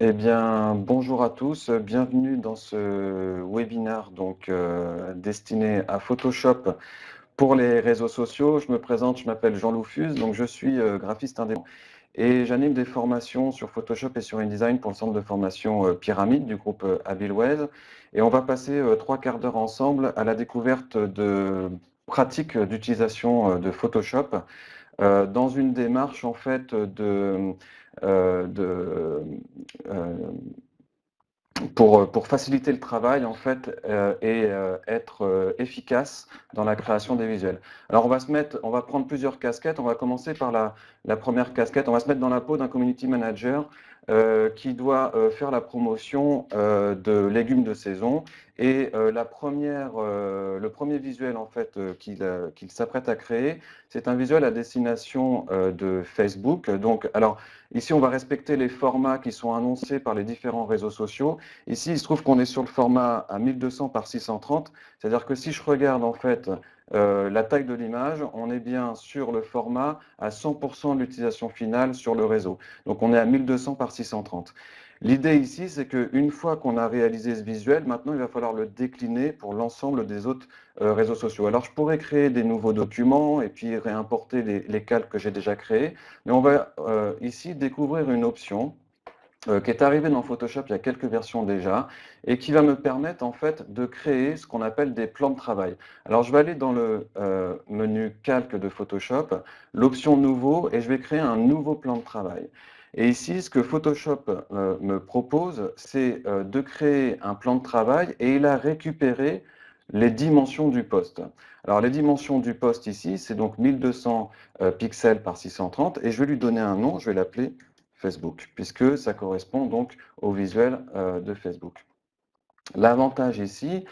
Eh bien, bonjour à tous, bienvenue dans ce webinaire destiné à Photoshop pour les réseaux sociaux. Je me présente, je m'appelle Jean Loufuse, donc je suis graphiste indépendant et j'anime des formations sur Photoshop et sur InDesign pour le centre de formation Pyramide du groupe Abilwez. Et on va passer 3 quarts d'heure ensemble à la découverte de pratiques d'utilisation de Photoshop dans une démarche en fait de pour faciliter le travail en fait être efficace dans la création des visuels. Alors on va prendre plusieurs casquettes. On va commencer par la première casquette. On va se mettre dans la peau d'un community manager qui doit faire la promotion de légumes de saison. Et le premier visuel en fait qu'il s'apprête à créer, c'est un visuel à destination de Facebook. Donc, alors ici, on va respecter les formats qui sont annoncés par les différents réseaux sociaux. Ici, il se trouve qu'on est sur le format à 1200 par 630, c'est-à-dire que si je regarde en fait la taille de l'image, on est bien sur le format à 100% de l'utilisation finale sur le réseau. Donc on est à 1200 par 630. L'idée ici, c'est qu'une fois qu'on a réalisé ce visuel, maintenant il va falloir le décliner pour l'ensemble des autres réseaux sociaux. Alors je pourrais créer des nouveaux documents et puis réimporter les calques que j'ai déjà créés, mais on va ici découvrir une option qui est arrivé dans Photoshop il y a quelques versions déjà et qui va me permettre en fait de créer ce qu'on appelle des plans de travail. Alors je vais aller dans le menu calque de Photoshop, l'option nouveau et je vais créer un nouveau plan de travail. Et ici, ce que Photoshop me propose, c'est de créer un plan de travail et il a récupéré les dimensions du poste. Alors les dimensions du poste ici, c'est donc 1200 pixels par 630 et je vais lui donner un nom, je vais l'appeler Facebook, puisque ça correspond donc au visuel de Facebook. L'avantage ici,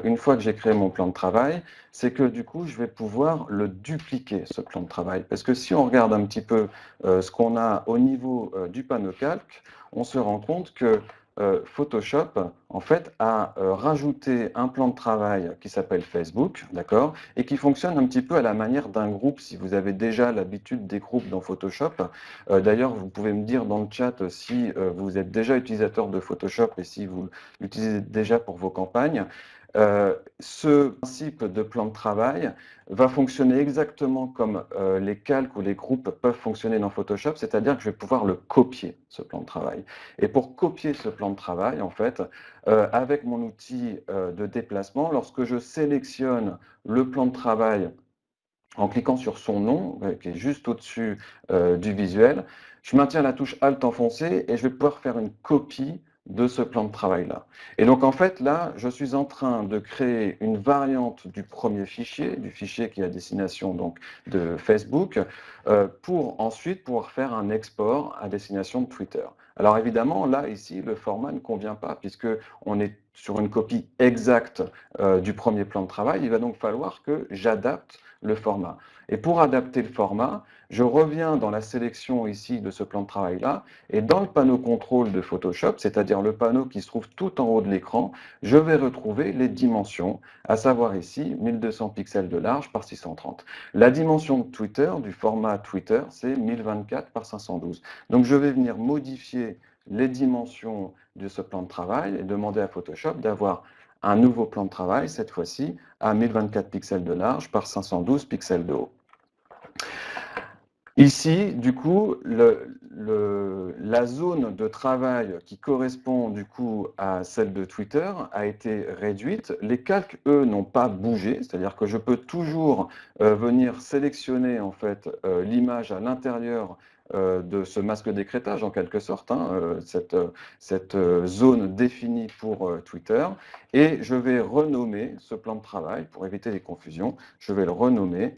une fois que j'ai créé mon plan de travail, c'est que du coup, je vais pouvoir le dupliquer, ce plan de travail. Parce que si on regarde un petit peu ce qu'on a au niveau du panneau calque, on se rend compte que Photoshop, en fait, a rajouté un plan de travail qui s'appelle Facebook, d'accord, et qui fonctionne un petit peu à la manière d'un groupe, si vous avez déjà l'habitude des groupes dans Photoshop. D'ailleurs, vous pouvez me dire dans le chat si vous êtes déjà utilisateur de Photoshop et si vous l'utilisez déjà pour vos campagnes. Ce principe de plan de travail va fonctionner exactement comme les calques ou les groupes peuvent fonctionner dans Photoshop, c'est-à-dire que je vais pouvoir le copier, ce plan de travail. Et pour copier ce plan de travail, en fait, avec mon outil de déplacement, lorsque je sélectionne le plan de travail en cliquant sur son nom, qui est juste au-dessus du visuel, je maintiens la touche Alt enfoncée et je vais pouvoir faire une copie de ce plan de travail-là. Et donc en fait, là, je suis en train de créer une variante du premier fichier, du fichier qui est à destination donc, de Facebook, pour ensuite pouvoir faire un export à destination de Twitter. Alors évidemment, là, ici, le format ne convient pas, puisqu'on est sur une copie exacte du premier plan de travail. Il va donc falloir que j'adapte le format. Et pour adapter le format, je reviens dans la sélection ici de ce plan de travail-là, et dans le panneau contrôle de Photoshop, c'est-à-dire le panneau qui se trouve tout en haut de l'écran, je vais retrouver les dimensions, à savoir ici 1200 pixels de large par 630. La dimension de Twitter, du format Twitter, c'est 1024 par 512. Donc je vais venir modifier les dimensions de ce plan de travail et demander à Photoshop d'avoir un nouveau plan de travail, cette fois-ci, à 1024 pixels de large par 512 pixels de haut. Ici, du coup, la zone de travail qui correspond du coup à celle de Twitter a été réduite. Les calques, eux, n'ont pas bougé, c'est-à-dire que je peux toujours venir sélectionner en fait l'image à l'intérieur de ce masque d'écrêtage en quelque sorte, hein, cette zone définie pour Twitter, et je vais renommer ce plan de travail pour éviter les confusions. Je vais le renommer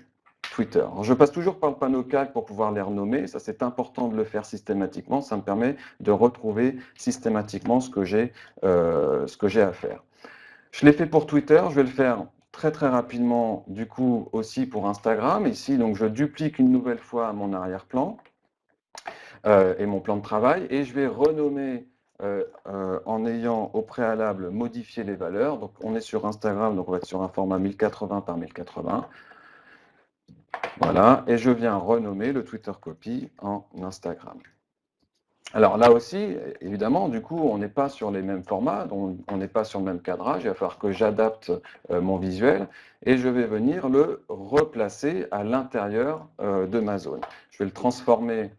Twitter. Alors, je passe toujours par le panneau calque pour pouvoir les renommer. Ça, c'est important de le faire systématiquement. Ça me permet de retrouver systématiquement ce que j'ai à faire. Je l'ai fait pour Twitter. Je vais le faire très très rapidement du coup aussi pour Instagram. Ici, donc, je duplique une nouvelle fois mon arrière-plan et mon plan de travail et je vais renommer en ayant au préalable modifié les valeurs. Donc, on est sur Instagram, donc on va être sur un format 1080 par 1080. Voilà, et je viens renommer le Twitter Copy en Instagram. Alors là aussi, évidemment, du coup, on n'est pas sur les mêmes formats, donc on n'est pas sur le même cadrage, il va falloir que j'adapte mon visuel et je vais venir le replacer à l'intérieur de ma zone. Je vais le transformer,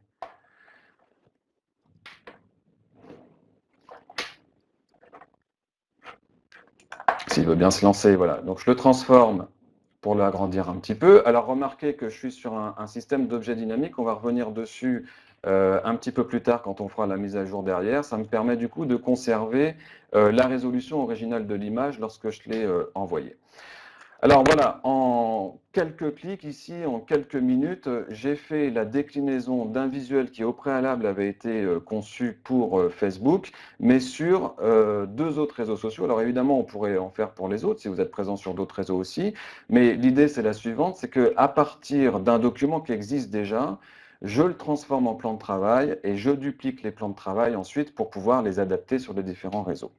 s'il veut bien se lancer, voilà. Donc je le transforme pour l'agrandir un petit peu. Alors remarquez que je suis sur un système d'objets dynamiques, on va revenir dessus un petit peu plus tard quand on fera la mise à jour derrière. Ça me permet du coup de conserver la résolution originale de l'image lorsque je l'ai envoyée. Alors voilà, en quelques clics ici, en quelques minutes, j'ai fait la déclinaison d'un visuel qui au préalable avait été conçu pour Facebook, mais sur deux autres réseaux sociaux. Alors évidemment, on pourrait en faire pour les autres si vous êtes présent sur d'autres réseaux aussi, mais l'idée c'est la suivante, c'est qu'à partir d'un document qui existe déjà, je le transforme en plan de travail et je duplique les plans de travail ensuite pour pouvoir les adapter sur les différents réseaux.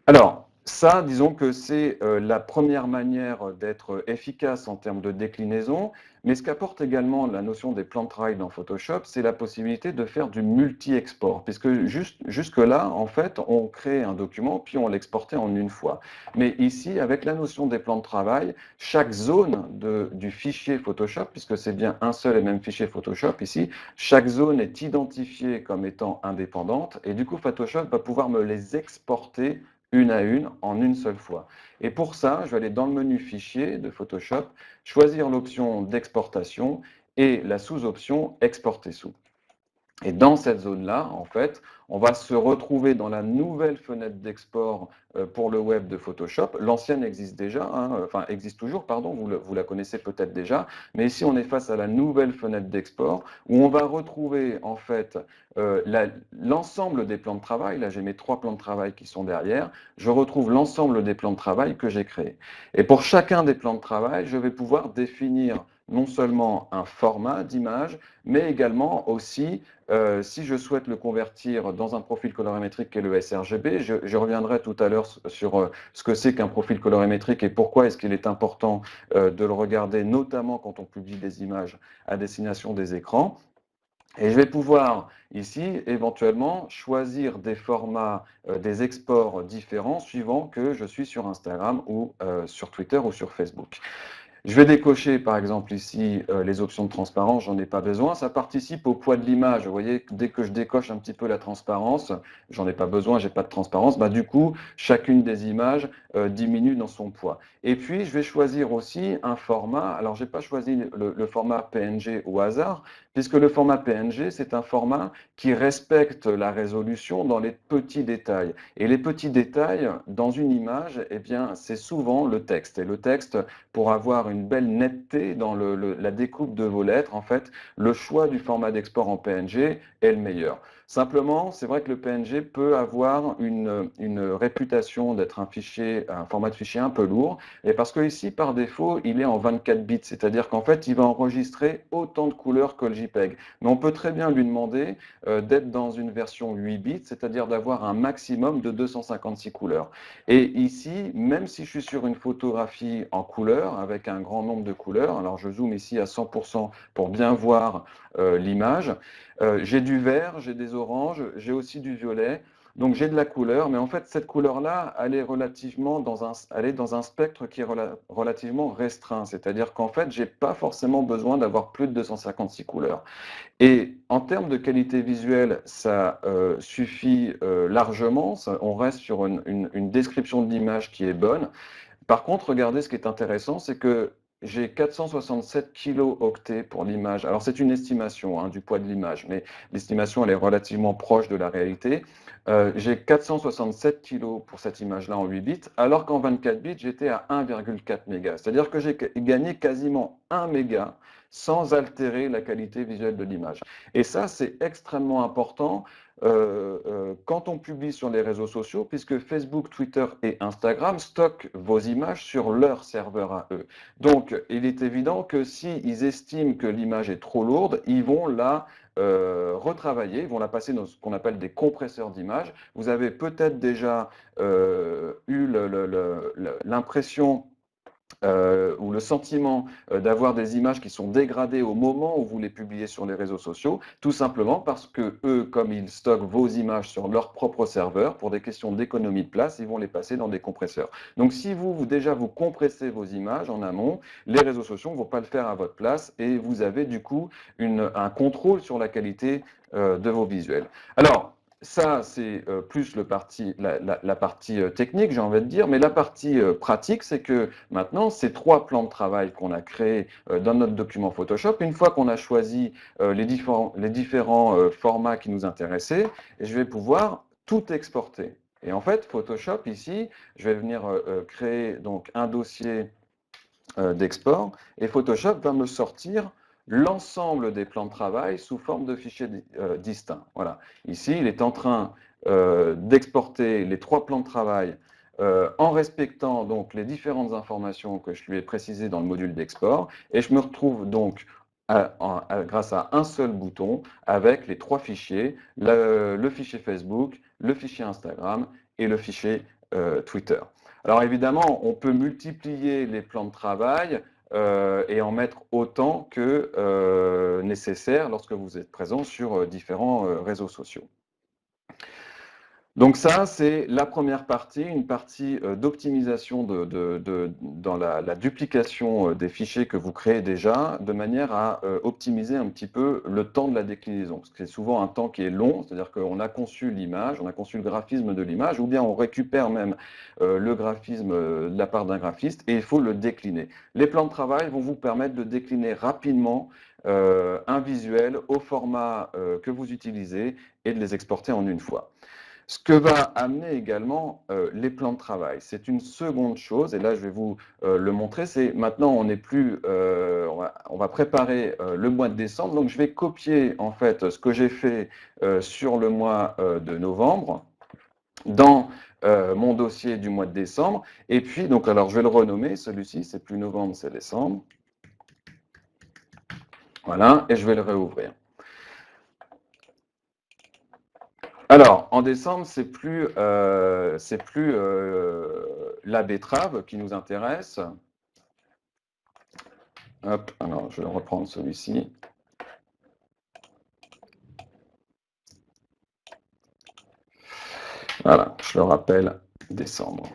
Alors, ça, disons que c'est la première manière d'être efficace en termes de déclinaison, mais ce qu'apporte également la notion des plans de travail dans Photoshop, c'est la possibilité de faire du multi-export, puisque jusque-là, en fait, on crée un document, puis on l'exportait en une fois. Mais ici, avec la notion des plans de travail, chaque zone du fichier Photoshop, puisque c'est bien un seul et même fichier Photoshop ici, chaque zone est identifiée comme étant indépendante, et du coup, Photoshop va pouvoir me les exporter une à une en une seule fois. Et pour ça, je vais aller dans le menu Fichier de Photoshop, choisir l'option d'exportation et la sous-option Exporter sous. Et dans cette zone-là, en fait, on va se retrouver dans la nouvelle fenêtre d'export pour le web de Photoshop. L'ancienne existe déjà, hein, enfin existe toujours, pardon, vous la connaissez peut-être déjà, mais ici on est face à la nouvelle fenêtre d'export où on va retrouver en fait l'ensemble des plans de travail. Là, j'ai mes 3 plans de travail qui sont derrière. Je retrouve l'ensemble des plans de travail que j'ai créés. Et pour chacun des plans de travail, je vais pouvoir définir non seulement un format d'image, mais également aussi si je souhaite le convertir dans un profil colorimétrique qui est le sRGB, je reviendrai tout à l'heure sur ce que c'est qu'un profil colorimétrique et pourquoi est-ce qu'il est important de le regarder, notamment quand on publie des images à destination des écrans. Et je vais pouvoir ici éventuellement choisir des formats, des exports différents suivant que je suis sur Instagram ou sur Twitter ou sur Facebook. Je vais décocher par exemple ici les options de transparence, j'en ai pas besoin. Ça participe au poids de l'image. Vous voyez, dès que je décoche un petit peu la transparence, j'en ai pas besoin, j'ai pas de transparence. Bah, du coup, chacune des images diminue dans son poids. Et puis, je vais choisir aussi un format. Alors, j'ai pas choisi le format PNG au hasard, puisque le format PNG, c'est un format qui respecte la résolution dans les petits détails. Et les petits détails dans une image, eh bien, c'est souvent le texte. Et le texte, pour avoir une belle netteté dans la découpe de vos lettres, en fait, le choix du format d'export en PNG est le meilleur. Simplement, c'est vrai que le PNG peut avoir une réputation d'être un format de fichier un peu lourd, et parce que ici, par défaut, il est en 24 bits, c'est-à-dire qu'en fait, il va enregistrer autant de couleurs que le JPEG. Mais on peut très bien lui demander d'être dans une version 8 bits, c'est-à-dire d'avoir un maximum de 256 couleurs. Et ici, même si je suis sur une photographie en couleur, avec un grand nombre de couleurs, alors je zoome ici à 100% pour bien voir l'image, j'ai du vert, j'ai des oranges, j'ai aussi du violet, donc j'ai de la couleur, mais en fait cette couleur-là, elle est elle est dans un spectre qui est relativement restreint, c'est-à-dire qu'en fait, j'ai pas forcément besoin d'avoir plus de 256 couleurs. Et en termes de qualité visuelle, ça suffit largement. On reste sur une description de l'image qui est bonne. Par contre, regardez, ce qui est intéressant, c'est que j'ai 467 kilo-octets pour l'image. Alors, c'est une estimation hein, du poids de l'image, mais l'estimation, elle est relativement proche de la réalité. J'ai 467 kilos pour cette image-là en 8 bits, alors qu'en 24 bits, j'étais à 1,4 mégas. C'est-à-dire que j'ai gagné quasiment 1 méga sans altérer la qualité visuelle de l'image. Et ça, c'est extrêmement important quand on publie sur les réseaux sociaux, puisque Facebook, Twitter et Instagram stockent vos images sur leur serveur à eux. Donc, il est évident que s'ils estiment que l'image est trop lourde, ils vont la retravailler, ils vont la passer dans ce qu'on appelle des compresseurs d'images. Vous avez peut-être déjà eu l'impression ou le sentiment d'avoir des images qui sont dégradées au moment où vous les publiez sur les réseaux sociaux, tout simplement parce que eux, comme ils stockent vos images sur leur propre serveur, pour des questions d'économie de place, ils vont les passer dans des compresseurs. Donc si déjà vous compressez vos images en amont, les réseaux sociaux ne vont pas le faire à votre place et vous avez du coup un contrôle sur la qualité de vos visuels. Alors, ça, c'est plus la partie technique, j'ai envie de dire, mais la partie pratique, c'est que maintenant, ces 3 plans de travail qu'on a créés dans notre document Photoshop, une fois qu'on a choisi les différents formats qui nous intéressaient, je vais pouvoir tout exporter. Et en fait, Photoshop, ici, je vais venir créer donc un dossier d'export et Photoshop va me sortir l'ensemble des plans de travail sous forme de fichiers distincts. Voilà. Ici, il est en train d'exporter les 3 plans de travail en respectant donc les différentes informations que je lui ai précisées dans le module d'export et je me retrouve donc grâce à un seul bouton avec les 3 fichiers, le fichier Facebook, le fichier Instagram et le fichier Twitter. Alors évidemment, on peut multiplier les plans de travail et en mettre autant que nécessaire lorsque vous êtes présent sur différents réseaux sociaux. Donc ça, c'est la première partie, une partie d'optimisation dans la duplication des fichiers que vous créez déjà, de manière à optimiser un petit peu le temps de la déclinaison. Parce que c'est souvent un temps qui est long, c'est-à-dire qu'on a conçu l'image, on a conçu le graphisme de l'image, ou bien on récupère même le graphisme de la part d'un graphiste, et il faut le décliner. Les plans de travail vont vous permettre de décliner rapidement un visuel au format que vous utilisez et de les exporter en une fois. Ce que va amener également les plans de travail, c'est une seconde chose, et là je vais vous le montrer, c'est maintenant on n'est plus, on va préparer le mois de décembre, donc je vais copier en fait ce que j'ai fait sur le mois de novembre dans mon dossier du mois de décembre, et puis donc alors je vais le renommer, celui-ci c'est plus novembre, c'est décembre, voilà, et je vais le réouvrir. Alors, en décembre, c'est plus la betterave qui nous intéresse. Hop, alors je vais reprendre celui-ci. Voilà, je le rappelle, décembre.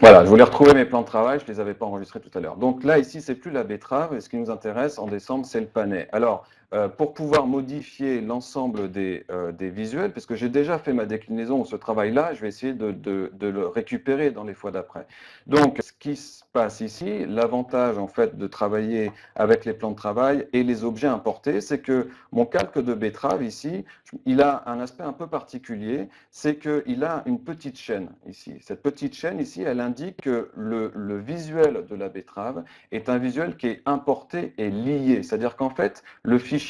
Voilà, je voulais retrouver mes plans de travail, je ne les avais pas enregistrés tout à l'heure. Donc là, ici, c'est plus la betterave, et ce qui nous intéresse en décembre, c'est le panais. Alors, pour pouvoir modifier l'ensemble des visuels, puisque j'ai déjà fait ma déclinaison, ce travail-là, je vais essayer de le récupérer dans les fois d'après. Donc, ce qui se passe ici, l'avantage en fait de travailler avec les plans de travail et les objets importés, c'est que mon calque de betterave ici, il a un aspect un peu particulier, c'est qu'il a une petite chaîne ici. Cette petite chaîne ici, elle indique que le visuel de la betterave est un visuel qui est importé et lié. C'est-à-dire qu'en fait, le fichier,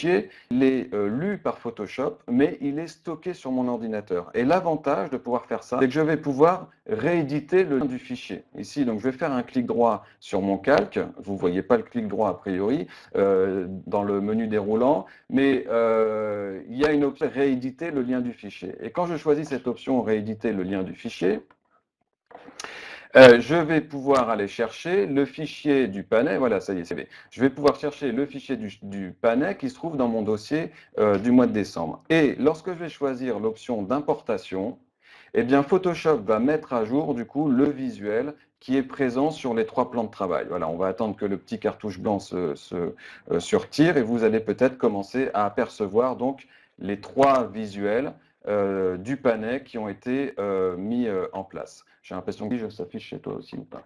il est lu par Photoshop, mais il est stocké sur mon ordinateur. Et l'avantage de pouvoir faire ça, c'est que je vais pouvoir rééditer le lien du fichier. Ici, donc, je vais faire un clic droit sur mon calque. Vous ne voyez pas le clic droit a priori dans le menu déroulant, mais il y a une option rééditer le lien du fichier. Et quand je choisis cette option rééditer le lien du fichier, je vais pouvoir aller chercher le fichier du panais, voilà, ça y est, c'est fait. Je vais pouvoir chercher le fichier du panais qui se trouve dans mon dossier du mois de décembre. Et lorsque je vais choisir l'option d'importation, eh bien Photoshop va mettre à jour du coup le visuel qui est présent sur les 3 plans de travail. Voilà, on va attendre que le petit cartouche blanc se retire et vous allez peut-être commencer à apercevoir donc les 3 visuels du panais qui ont été mis en place. J'ai l'impression que ça s'affiche chez toi aussi ou pas.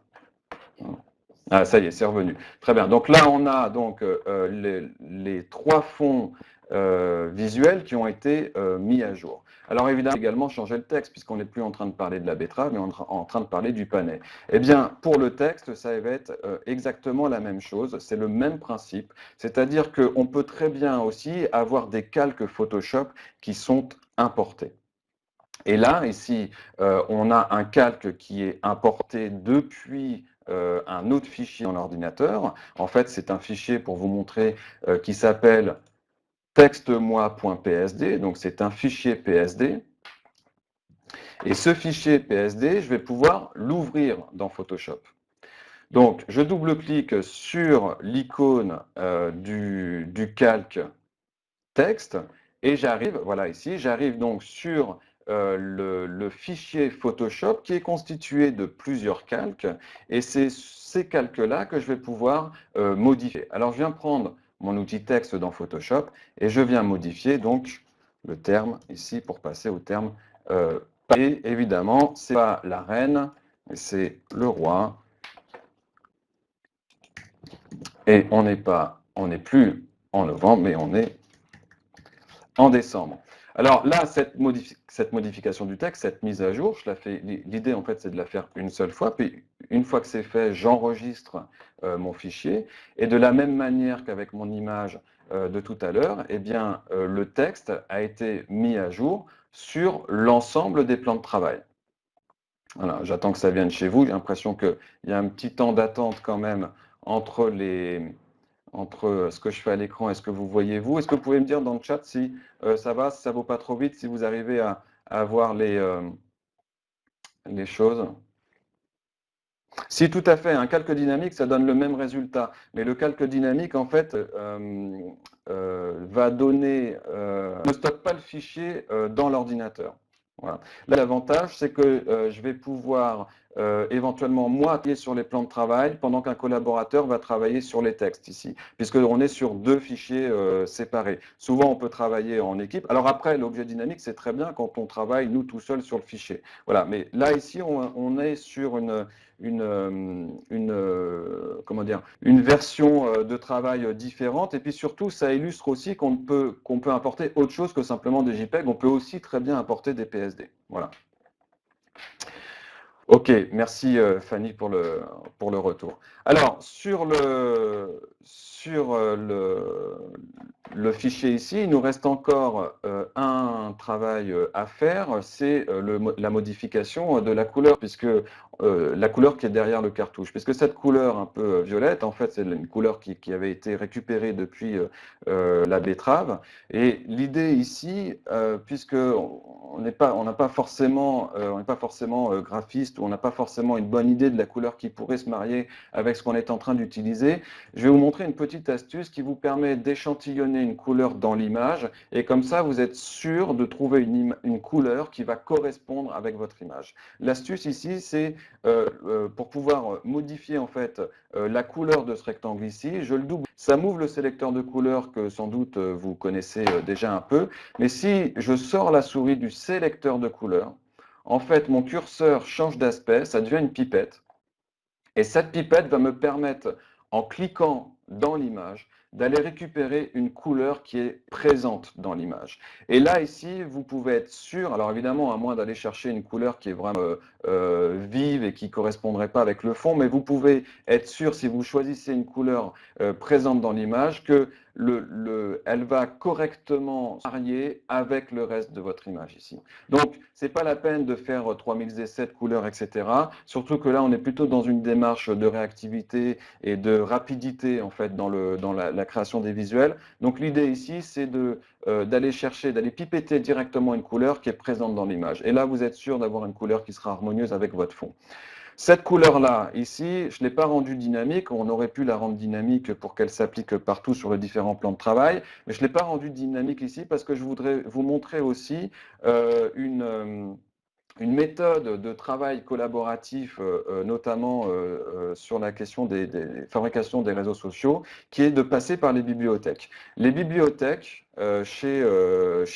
Ah, ça y est, c'est revenu. Très bien. Donc là, on a donc les 3 fonds visuels qui ont été mis à jour. Alors évidemment, également changer le texte, puisqu'on n'est plus en train de parler de la betterave, mais en train de parler du panais. Eh bien, pour le texte, ça va être exactement la même chose. C'est le même principe. C'est-à-dire qu'on peut très bien aussi avoir des calques Photoshop qui sont importés. Et là, ici, on a un calque qui est importé depuis un autre fichier dans l'ordinateur. En fait, c'est un fichier pour vous montrer qui s'appelle textemoi.psd, donc c'est un fichier PSD. Et ce fichier PSD, je vais pouvoir l'ouvrir dans Photoshop. Donc, je double-clique sur l'icône du calque texte et j'arrive, voilà ici, j'arrive donc sur le fichier Photoshop qui est constitué de plusieurs calques et c'est ces calques-là que je vais pouvoir modifier. Alors, je viens prendre mon outil texte dans Photoshop et je viens modifier donc le terme ici pour passer au terme et évidemment, ce n'est pas la reine, mais c'est le roi. Et on n'est plus en novembre, mais on est en décembre. Alors là, cette modification du texte, cette mise à jour, je la fais. L'idée, en fait, c'est de la faire une seule fois. Puis, une fois que c'est fait, j'enregistre mon fichier. Et de la même manière qu'avec mon image de tout à l'heure, eh bien, le texte a été mis à jour sur l'ensemble des plans de travail. Voilà, j'attends que ça vienne chez vous. J'ai l'impression qu'il y a un petit temps d'attente quand même entre ce que je fais à l'écran et ce que vous voyez vous. Est-ce que vous pouvez me dire dans le chat si ça va, si ça ne vaut pas trop vite, si vous arrivez à voir les choses? Si, tout à fait, un calque dynamique, ça donne le même résultat. Mais le calque dynamique, en fait, va donner, ne stocke pas le fichier dans l'ordinateur. Voilà. Là, l'avantage, c'est que je vais pouvoir éventuellement, moi, travailler sur les plans de travail pendant qu'un collaborateur va travailler sur les textes ici, puisqu'on est sur deux fichiers séparés. Souvent, on peut travailler en équipe. Alors après, l'objet dynamique, c'est très bien quand on travaille, nous, tout seul sur le fichier. Voilà. Mais là, ici, on est sur comment dire, une version de travail différente. Et puis surtout, ça illustre aussi qu'on peut importer autre chose que simplement des JPEG. On peut aussi très bien importer des PSD. Voilà. Ok, merci Fanny pour le retour. Alors, sur le fichier ici, il nous reste encore un travail à faire, c'est la modification de la couleur, puisque la couleur qui est derrière le cartouche. Puisque cette couleur un peu violette, en fait, c'est une couleur qui avait été récupérée depuis la betterave. Et l'idée ici, puisque on n'est pas forcément graphiste, ou on n'a pas forcément une bonne idée de la couleur qui pourrait se marier avec ce qu'on est en train d'utiliser, je vais vous montrer une petite astuce qui vous permet d'échantillonner une couleur dans l'image, et comme ça, vous êtes sûr de trouver une couleur qui va correspondre avec votre image. L'astuce ici, c'est pour pouvoir modifier en fait la couleur de ce rectangle ici, je le double. Ça m'ouvre le sélecteur de couleurs que sans doute vous connaissez déjà un peu, mais si je sors la souris du sélecteur de couleurs, en fait mon curseur change d'aspect, ça devient une pipette, et cette pipette va me permettre, en cliquant dans l'image, d'aller récupérer une couleur qui est présente dans l'image. Et là, ici, vous pouvez être sûr, alors évidemment, à moins d'aller chercher une couleur qui est vraiment vive et qui ne correspondrait pas avec le fond, mais vous pouvez être sûr, si vous choisissez une couleur présente dans l'image, que elle va correctement varier avec le reste de votre image ici. Donc, ce n'est pas la peine de faire 3007 couleurs, etc. Surtout que là, on est plutôt dans une démarche de réactivité et de rapidité, en fait, dans la création des visuels. Donc, l'idée ici, c'est d'aller chercher, d'aller pipetter directement une couleur qui est présente dans l'image. Et là, vous êtes sûr d'avoir une couleur qui sera harmonieuse avec votre fond. Cette couleur-là, ici, je ne l'ai pas rendue dynamique. On aurait pu la rendre dynamique pour qu'elle s'applique partout sur les différents plans de travail. Mais je ne l'ai pas rendue dynamique ici parce que je voudrais vous montrer aussi une méthode de travail collaboratif, notamment sur la question des fabrications des réseaux sociaux, qui est de passer par les bibliothèques. Les bibliothèques, chez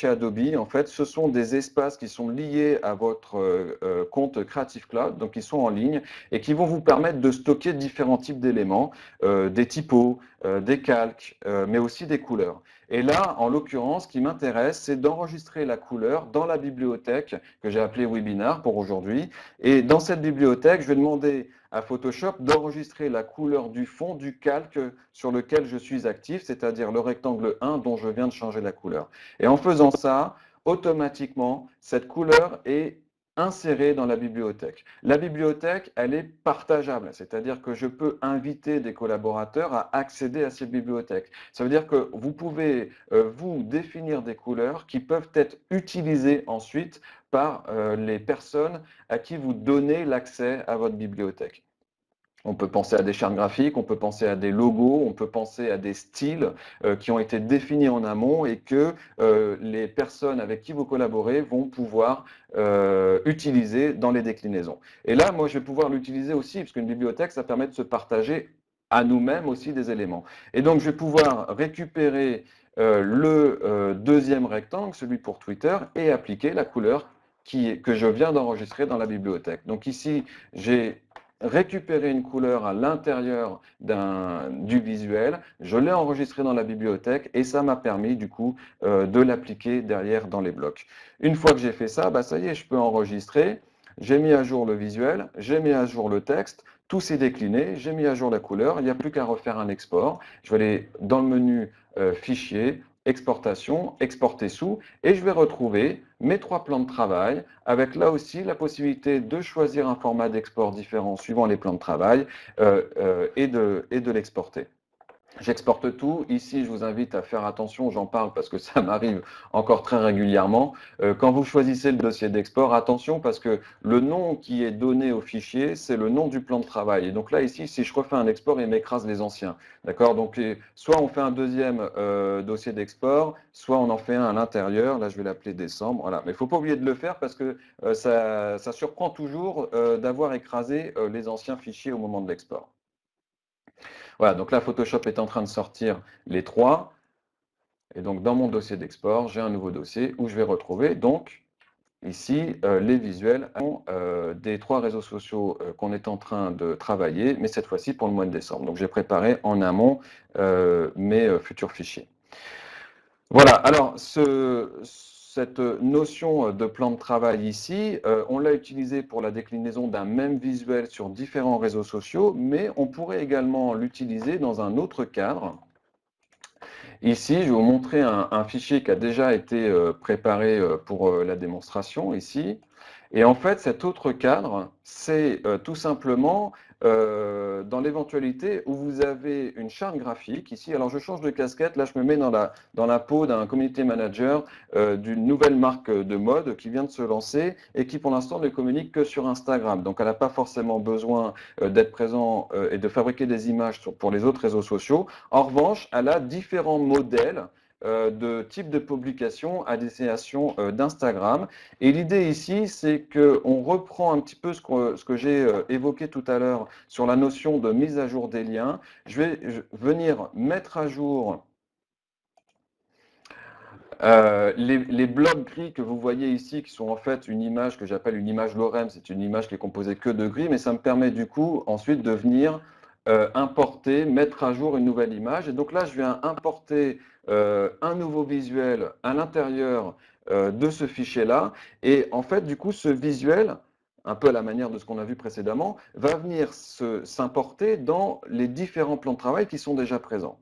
Adobe, en fait, ce sont des espaces qui sont liés à votre compte Creative Cloud, donc qui sont en ligne et qui vont vous permettre de stocker différents types d'éléments, des typos, des calques, mais aussi des couleurs. Et là, en l'occurrence, ce qui m'intéresse, c'est d'enregistrer la couleur dans la bibliothèque que j'ai appelée Webinar pour aujourd'hui. Et dans cette bibliothèque, je vais demander à Photoshop d'enregistrer la couleur du fond du calque sur lequel je suis actif, c'est-à-dire le rectangle 1 dont je viens de changer la couleur. Et en faisant ça, automatiquement, cette couleur est inséré dans la bibliothèque. La bibliothèque, elle est partageable, c'est-à-dire que je peux inviter des collaborateurs à accéder à cette bibliothèque. Ça veut dire que vous pouvez, vous, définir des couleurs qui peuvent être utilisées ensuite par les personnes à qui vous donnez l'accès à votre bibliothèque. On peut penser à des chartes graphiques, on peut penser à des logos, on peut penser à des styles qui ont été définis en amont et que les personnes avec qui vous collaborez vont pouvoir utiliser dans les déclinaisons. Et là, moi, je vais pouvoir l'utiliser aussi, parce qu'une bibliothèque, ça permet de se partager à nous-mêmes aussi des éléments. Et donc, je vais pouvoir récupérer le deuxième rectangle, celui pour Twitter, et appliquer la couleur que je viens d'enregistrer dans la bibliothèque. Donc ici, j'ai récupérer une couleur à l'intérieur du visuel, je l'ai enregistré dans la bibliothèque et ça m'a permis du coup de l'appliquer derrière dans les blocs. Une fois que j'ai fait ça, bah, ça y est, je peux enregistrer, j'ai mis à jour le visuel, j'ai mis à jour le texte, tout s'est décliné, j'ai mis à jour la couleur, il n'y a plus qu'à refaire un export. Je vais aller dans le menu Fichier, Exportation, Exporter sous, et je vais retrouver mes 3 plans de travail, avec là aussi la possibilité de choisir un format d'export différent suivant les plans de travail et de l'exporter. J'exporte tout. Ici, je vous invite à faire attention, j'en parle parce que ça m'arrive encore très régulièrement. Quand vous choisissez le dossier d'export, attention parce que le nom qui est donné au fichier, c'est le nom du plan de travail. Et donc là, ici, si je refais un export, il m'écrase les anciens. D'accord? Donc, soit on fait un deuxième dossier d'export, soit on en fait un à l'intérieur. Là, je vais l'appeler décembre. Voilà. Mais il ne faut pas oublier de le faire parce que ça surprend toujours d'avoir écrasé les anciens fichiers au moment de l'export. Voilà, donc là, Photoshop est en train de sortir les 3. Et donc, dans mon dossier d'export, j'ai un nouveau dossier où je vais retrouver donc ici les visuels des 3 réseaux sociaux qu'on est en train de travailler, mais cette fois-ci pour le mois de décembre. Donc, j'ai préparé en amont mes futurs fichiers. Voilà, alors cette notion de plan de travail ici, on l'a utilisé pour la déclinaison d'un même visuel sur différents réseaux sociaux, mais on pourrait également l'utiliser dans un autre cadre. Ici, je vais vous montrer un fichier qui a déjà été préparé pour la démonstration ici. Et en fait, cet autre cadre, c'est tout simplement dans l'éventualité où vous avez une charte graphique ici. Alors, je change de casquette. Là, je me mets dans la peau d'un community manager d'une nouvelle marque de mode qui vient de se lancer et qui, pour l'instant, ne communique que sur Instagram. Donc, elle n'a pas forcément besoin d'être présent et de fabriquer des images pour les autres réseaux sociaux. En revanche, elle a différents modèles de type de publication à destination d'Instagram. Et l'idée ici, c'est qu'on reprend un petit peu ce que j'ai évoqué tout à l'heure sur la notion de mise à jour des liens. Je vais venir mettre à jour les blocs gris que vous voyez ici, qui sont en fait une image que j'appelle une image lorem, c'est une image qui est composée que de gris, mais ça me permet du coup ensuite de venir importer, mettre à jour une nouvelle image. Et donc là, je viens importer un nouveau visuel à l'intérieur de ce fichier-là. Et en fait, du coup, ce visuel, un peu à la manière de ce qu'on a vu précédemment, va venir s'importer dans les différents plans de travail qui sont déjà présents.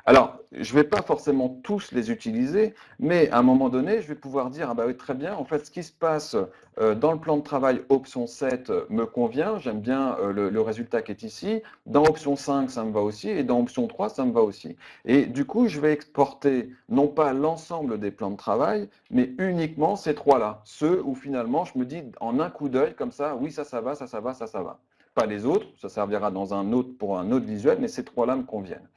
Alors, je ne vais pas forcément tous les utiliser, mais à un moment donné, je vais pouvoir dire, ah bah oui, très bien, en fait, ce qui se passe dans le plan de travail option 7 me convient, j'aime bien le résultat qui est ici, dans option 5, ça me va aussi, et dans option 3, ça me va aussi. Et du coup, je vais exporter non pas l'ensemble des plans de travail, mais uniquement ces 3-là, ceux où finalement, je me dis en un coup d'œil, comme ça, oui, ça va, ça va, ça va. Pas les autres, ça servira pour un autre visuel, mais ces 3-là me conviennent.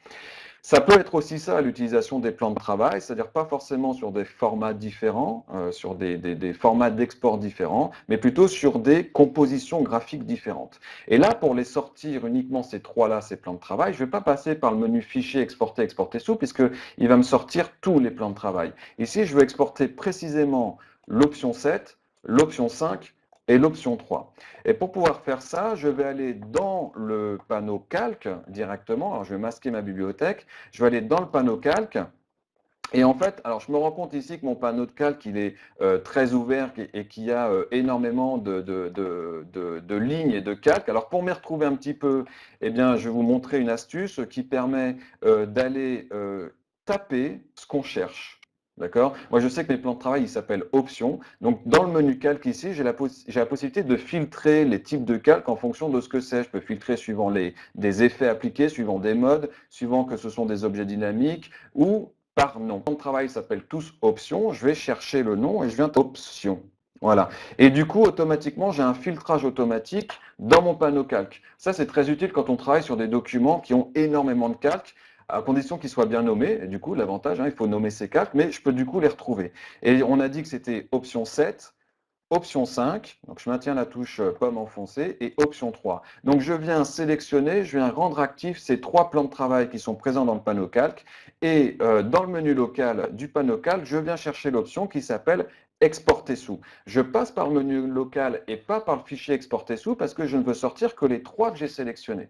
Ça peut être aussi ça, l'utilisation des plans de travail, c'est-à-dire pas forcément sur des formats différents, sur des formats d'export différents, mais plutôt sur des compositions graphiques différentes. Et là, pour les sortir uniquement ces 3-là, ces plans de travail, je ne vais pas passer par le menu Fichier, Exporter, Exporter sous, puisqu'il va me sortir tous les plans de travail. Ici, je veux exporter précisément l'option 7, l'option 5 et l'option 3. Et pour pouvoir faire ça, je vais aller dans le panneau calque directement. Alors, je vais masquer ma bibliothèque. Je vais aller dans le panneau calque. Et en fait, alors je me rends compte ici que mon panneau de calque, il est très ouvert et qu'il y a énormément de lignes et de calques. Alors pour m'y retrouver un petit peu, eh bien, je vais vous montrer une astuce qui permet d'aller taper ce qu'on cherche. D'accord? Moi, je sais que mes plans de travail, ils s'appellent options. Donc, dans le menu calque ici, j'ai la possibilité de filtrer les types de calques en fonction de ce que c'est. Je peux filtrer suivant des effets appliqués, suivant des modes, suivant que ce sont des objets dynamiques ou par nom. Le plan de travail s'appelle tous options. Je vais chercher le nom et je viens options. Voilà. Et du coup, automatiquement, j'ai un filtrage automatique dans mon panneau calque. Ça, c'est très utile quand on travaille sur des documents qui ont énormément de calques, à condition qu'ils soient bien nommés. Et du coup, l'avantage, il faut nommer ces calques, mais je peux du coup les retrouver. Et on a dit que c'était option 7, option 5, donc je maintiens la touche pomme enfoncée, et option 3. Donc je viens sélectionner, je viens rendre actifs ces 3 plans de travail qui sont présents dans le panneau calque, et dans le menu local du panneau calque, je viens chercher l'option qui s'appelle exporter sous. Je passe par le menu local et pas par le fichier exporter sous parce que je ne veux sortir que les 3 que j'ai sélectionnés.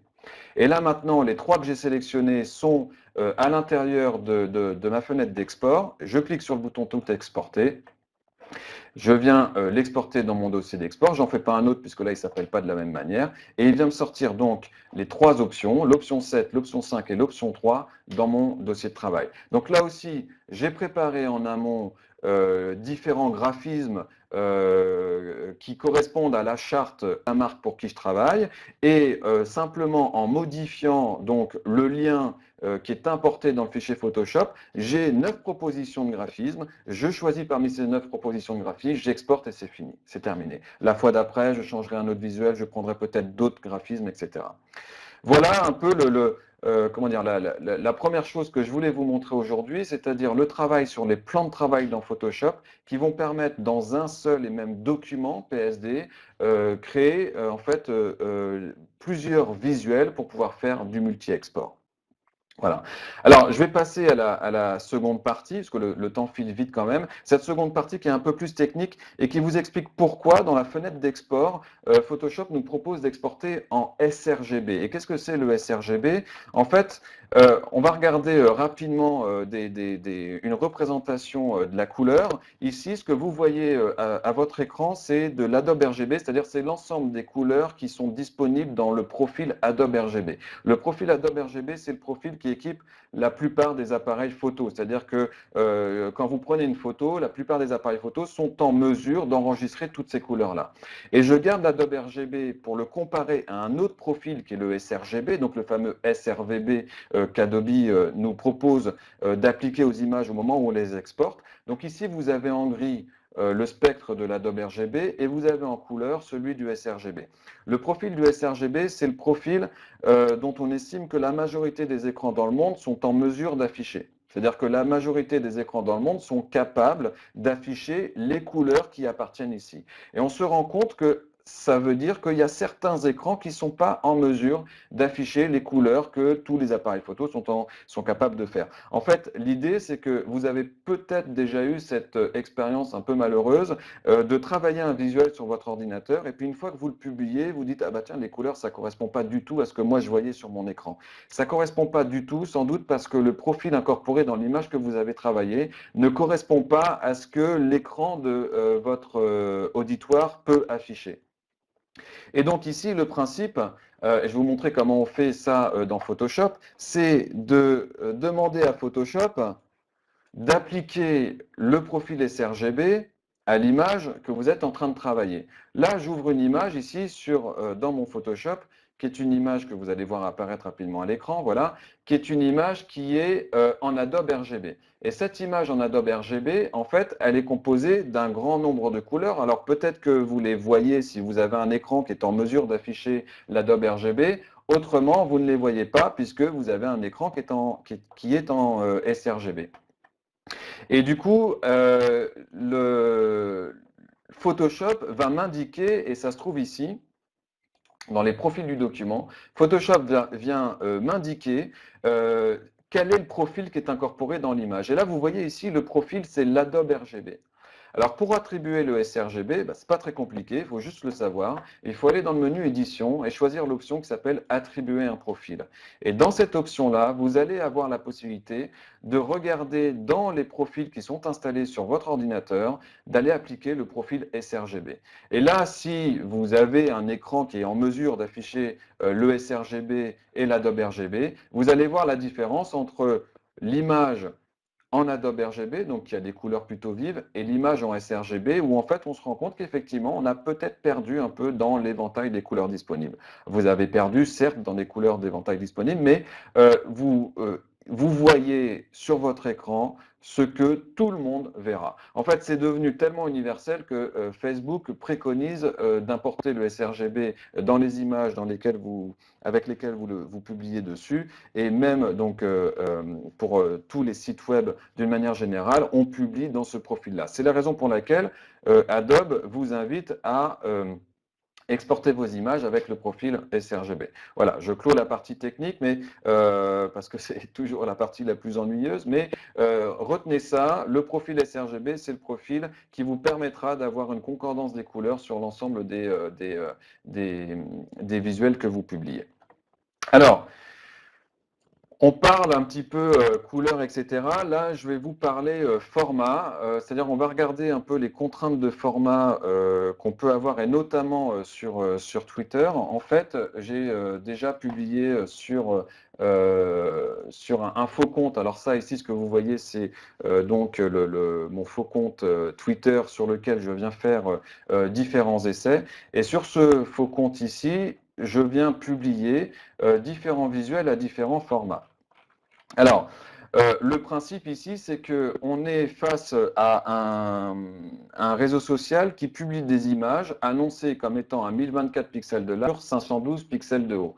Et là maintenant, les 3 que j'ai sélectionnés sont à l'intérieur de ma fenêtre d'export. Je clique sur le bouton tout exporter. Je viens l'exporter dans mon dossier d'export. J'en fais pas un autre puisque là, il ne s'appelle pas de la même manière. Et il vient me sortir donc les 3 options, l'option 7, l'option 5 et l'option 3 dans mon dossier de travail. Donc là aussi, j'ai préparé en amont différents graphismes qui correspondent à la charte de la marque pour qui je travaille et simplement en modifiant donc le lien qui est importé dans le fichier Photoshop, j'ai 9 propositions de graphisme, je choisis parmi ces 9 propositions de graphisme, j'exporte et c'est fini, c'est terminé. La fois d'après, je changerai un autre visuel, je prendrai peut-être d'autres graphismes, etc. Voilà un peu comment dire, la première chose que je voulais vous montrer aujourd'hui, c'est-à-dire le travail sur les plans de travail dans Photoshop qui vont permettre dans un seul et même document PSD créer en fait plusieurs visuels pour pouvoir faire du multi-export. Voilà. Alors, je vais passer à la seconde partie, parce que le temps file vite quand même. Cette seconde partie qui est un peu plus technique et qui vous explique pourquoi, dans la fenêtre d'export, Photoshop nous propose d'exporter en sRGB. Et qu'est-ce que c'est le sRGB? En fait, on va regarder rapidement une représentation de la couleur. Ici, ce que vous voyez à votre écran, c'est de l'Adobe RGB, c'est-à-dire c'est l'ensemble des couleurs qui sont disponibles dans le profil Adobe RGB. Le profil Adobe RGB, c'est le profil qui équipe la plupart des appareils photo. C'est-à-dire que quand vous prenez une photo, la plupart des appareils photo sont en mesure d'enregistrer toutes ces couleurs-là. Et je garde l'Adobe RGB pour le comparer à un autre profil qui est le sRGB, donc le fameux sRVB qu'Adobe nous propose d'appliquer aux images au moment où on les exporte. Donc ici, vous avez en gris le spectre de l'Adobe RGB et vous avez en couleur celui du sRGB. Le profil du sRGB, c'est le profil dont on estime que la majorité des écrans dans le monde sont en mesure d'afficher. C'est-à-dire que la majorité des écrans dans le monde sont capables d'afficher les couleurs qui appartiennent ici. Et on se rend compte que ça veut dire qu'il y a certains écrans qui ne sont pas en mesure d'afficher les couleurs que tous les appareils photo sont capables de faire. En fait, l'idée, c'est que vous avez peut-être déjà eu cette expérience un peu malheureuse de travailler un visuel sur votre ordinateur et puis une fois que vous le publiez, vous dites « Ah bah tiens, les couleurs, ça ne correspond pas du tout à ce que moi je voyais sur mon écran. » Ça ne correspond pas du tout, sans doute parce que le profil incorporé dans l'image que vous avez travaillée ne correspond pas à ce que l'écran de votre auditoire peut afficher. Et donc ici, le principe, et je vais vous montrer comment on fait ça dans Photoshop, c'est de demander à Photoshop d'appliquer le profil sRGB à l'image que vous êtes en train de travailler. Là, j'ouvre une image ici dans mon Photoshop, qui est une image que vous allez voir apparaître rapidement à l'écran, voilà, qui est une image qui est en Adobe RGB. Et cette image en Adobe RGB, en fait, elle est composée d'un grand nombre de couleurs. Alors peut-être que vous les voyez si vous avez un écran qui est en mesure d'afficher l'Adobe RGB. Autrement, vous ne les voyez pas puisque vous avez un écran qui est en sRGB. Et du coup, le Photoshop va m'indiquer, et ça se trouve ici, dans les profils du document, Photoshop vient m'indiquer quel est le profil qui est incorporé dans l'image. Et là, vous voyez ici, le profil, c'est l'Adobe RGB. Alors, pour attribuer le sRGB, ce n'est pas très compliqué, il faut juste le savoir. Il faut aller dans le menu Édition et choisir l'option qui s'appelle Attribuer un profil. Et dans cette option-là, vous allez avoir la possibilité de regarder dans les profils qui sont installés sur votre ordinateur, d'aller appliquer le profil sRGB. Et là, si vous avez un écran qui est en mesure d'afficher le sRGB et l'Adobe RGB, vous allez voir la différence entre l'image en Adobe RGB, donc il y a des couleurs plutôt vives, et l'image en sRGB, où en fait on se rend compte qu'effectivement on a peut-être perdu un peu dans l'éventail des couleurs disponibles. Vous avez perdu, certes, dans des couleurs d'éventail disponibles, mais vous voyez sur votre écran ce que tout le monde verra. En fait, c'est devenu tellement universel que Facebook préconise d'importer le sRGB dans les images avec lesquelles vous publiez dessus, et même donc pour tous les sites web d'une manière générale, on publie dans ce profil-là. C'est la raison pour laquelle Adobe vous invite à exporter vos images avec le profil sRGB. Voilà, je clôt la partie technique, mais parce que c'est toujours la partie la plus ennuyeuse, mais retenez ça, le profil sRGB, c'est le profil qui vous permettra d'avoir une concordance des couleurs sur l'ensemble des visuels que vous publiez. Alors, on parle un petit peu couleur, etc. Là, je vais vous parler format, c'est-à-dire on va regarder un peu les contraintes de format qu'on peut avoir, et notamment sur Twitter. En fait, j'ai déjà publié sur un faux compte. Alors ça, ici, ce que vous voyez, c'est donc mon faux compte Twitter sur lequel je viens faire différents essais. Et sur ce faux compte ici, je viens publier différents visuels à différents formats. Alors, le principe ici, c'est qu'on est face à un réseau social qui publie des images annoncées comme étant à 1024 pixels de large, 512 pixels de haut.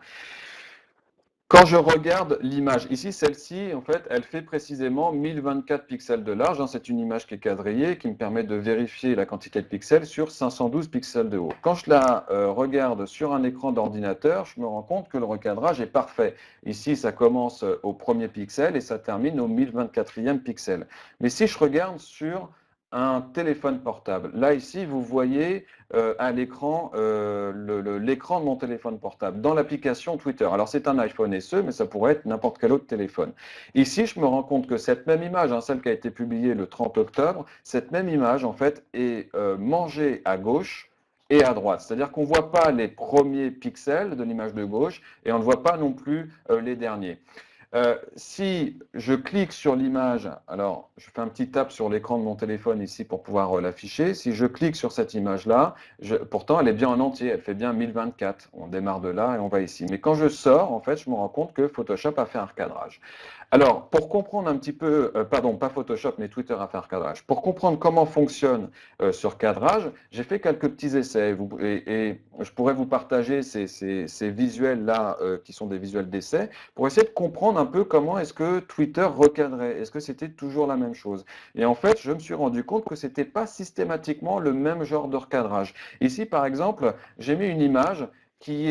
Quand je regarde l'image, ici, celle-ci, en fait, elle fait précisément 1024 pixels de large. C'est une image qui est quadrillée, qui me permet de vérifier la quantité de pixels sur 512 pixels de haut. Quand je la regarde sur un écran d'ordinateur, je me rends compte que le recadrage est parfait. Ici, ça commence au premier pixel et ça termine au 1024e pixel. Mais si je regarde sur un téléphone portable, là, ici, vous voyez à l'écran l'écran de mon téléphone portable dans l'application Twitter. Alors c'est un iPhone SE, mais ça pourrait être n'importe quel autre téléphone. Ici, je me rends compte que cette même image, celle qui a été publiée le 30 octobre, cette même image en fait est mangée à gauche et à droite. C'est-à-dire qu'on ne voit pas les premiers pixels de l'image de gauche et on ne voit pas non plus les derniers. Si je clique sur l'image, alors je fais un petit tap sur l'écran de mon téléphone ici pour pouvoir l'afficher. Si je clique sur cette image-là, pourtant elle est bien en entier, elle fait bien 1024. On démarre de là et on va ici. Mais quand je sors, en fait, je me rends compte que Photoshop a fait un recadrage. Alors, pour comprendre un petit peu, pardon, pas Photoshop, mais Twitter a fait un recadrage. Pour comprendre comment fonctionne ce recadrage, j'ai fait quelques petits essais et je pourrais vous partager ces visuels-là qui sont des visuels d'essai pour essayer de comprendre un peu comment est-ce que Twitter recadrait. Est-ce que c'était toujours la même chose? Et en fait, je me suis rendu compte que ce n'était pas systématiquement le même genre de recadrage. Ici, par exemple, j'ai mis une image qui